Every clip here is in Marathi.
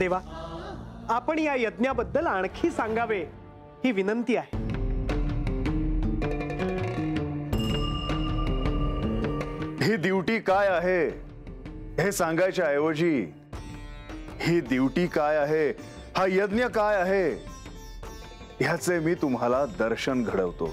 देवा, आपण या यज्ञाबद्दल आणखी सांगावे ही विनंती आहे. ही ड्युटी काय आहे हे सांगायच्या ऐवजी ही ड्युटी काय आहे, हा यज्ञ काय आहे ह्याचे मी तुम्हाला दर्शन घडवतो.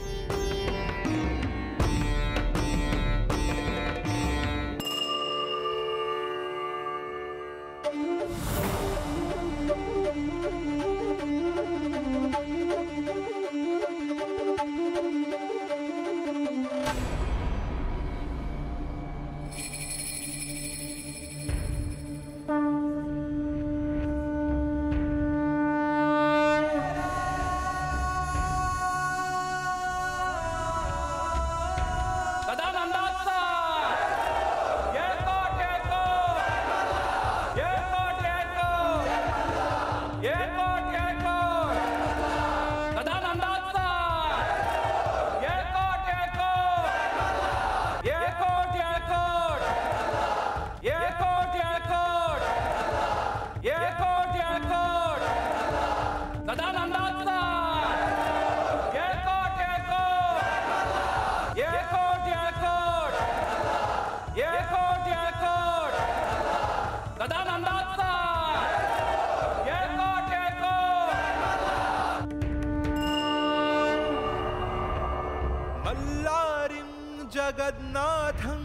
जगन्नाथं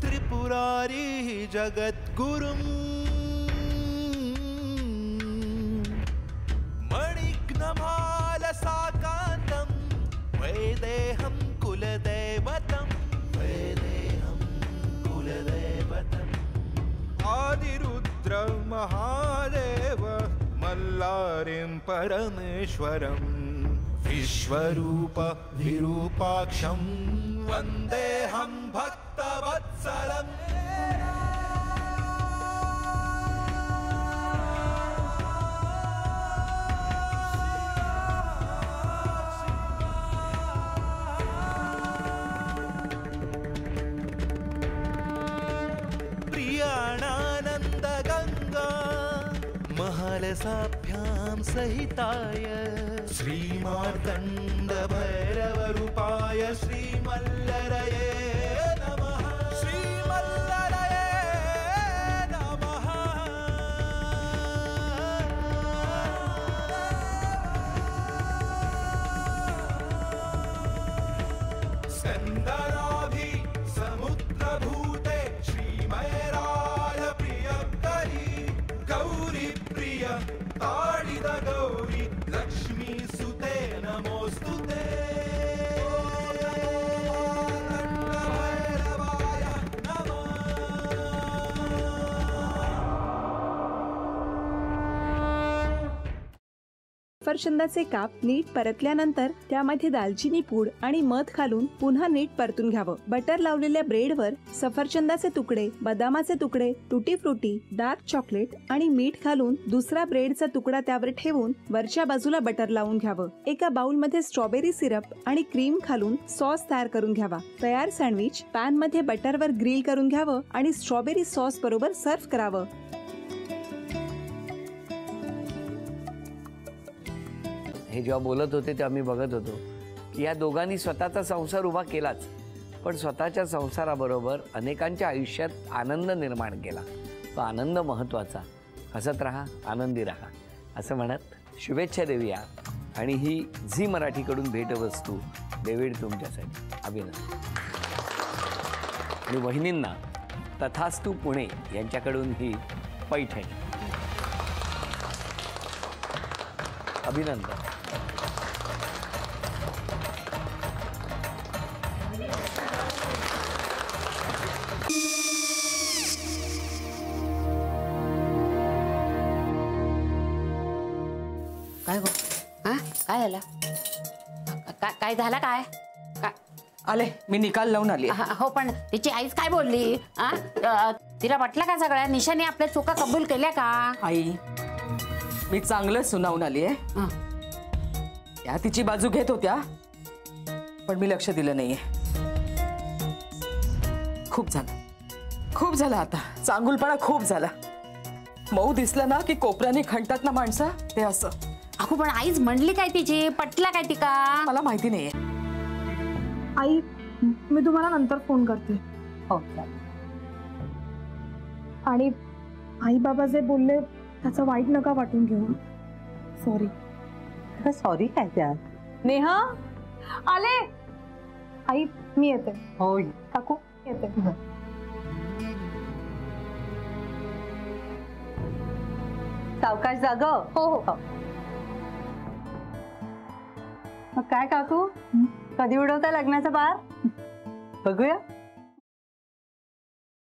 त्रिपुरारी जगद्गुरुं मणिग्नमालसाकान्तं वैदेहं कुलदैवतं आदिरुद्र महादेव मल्लारिं परमेश्वरं विश्वरूप विरूपाक्षं वंदेहं भक्तवत्सलम्. प्रियाणानंद गंगा महलसाभ्यां सहिताय श्रीमार्तंड भैरव रूपाय श्रीमल्लरये नमः. श्रीमल्लरये नमः. स्कंदनाभि समुद्रभूते श्रीमयराय प्रियकरी गौरी प्रिय ताडिद गौरी लक्ष्मी सुते नमोस्तुते. सफरचंदाचे काप नीट परतल्यानंतर त्यामध्ये दालचिनी पूड आणि मध घालून पुन्हा नीट परतून घ्यावं. बटर लावलेल्या ब्रेडवर सफरचंदाचे तुकडे, बदामाचे तुकडे, टुटी फ्रुटी, डार्क चॉकलेट आणि मीठ घालून दुसरा ब्रेडचा तुकडा त्यावर ठेवून वरच्या बाजूला बटर लावून घ्यावं. एका बाउलमध्ये स्ट्रॉबेरी सिरप आणि क्रीम घालून सॉस तयार करून घ्यावा. तयार सँडविच पॅन मध्ये बटरवर ग्रिल करून घ्यावं आणि स्ट्रॉबेरी सॉस बरोबर सर्व्ह करावं. हे जेव्हा बोलत होते तेव्हा मी बघत होतो की या दोघांनी स्वतःचा संसार उभा केलाच, पण स्वतःच्या संसाराबरोबर अनेकांच्या आयुष्यात आनंद निर्माण केला. तो आनंद महत्त्वाचा. हसत राहा, आनंदी राहा असं म्हणत शुभेच्छा देऊया. आणि ही झी मराठीकडून भेटवस्तू डेव्हिड तुमच्यासाठी. अभिनंदन. आणि वहिनींना तथास्तू पुणे यांच्याकडून ही पैठणी. अभिनंदन. काय गो? हा काय झालं? काय झालं? काय आले मी निकाल लावून आली. हो पण तिची आईच काय बोलली? तिला वाटलं का सगळ्या निशाने आपल्या चुका कबूल केल्या का? आई मी चांगलं सुनावून आली आहे. त्या तिची बाजू घेत होत्या पण मी लक्ष दिलं नाहीये. खूप झालं आता. चांगुलपणा खूप झाला. मऊ दिसलं ना की कोपऱ्याने खणतात ना माणसं, ते असं. अगो पण आईच म्हणली काय तिची, पटला काय तिका? मला माहिती नाहीये. आई मी तुम्हाला नंतर फोन करते. हो. आणि आई बाबा जे बोलले त्याचं वाईट नका वाटून घेऊ. सॉरी. सॉरी काय त्या? नेहा आले. आई मी येते. हो काकू येते. सावकाश जाग. हो हो. मग काय काकू, कधी उडवता लग्नाचा बार? बघूया.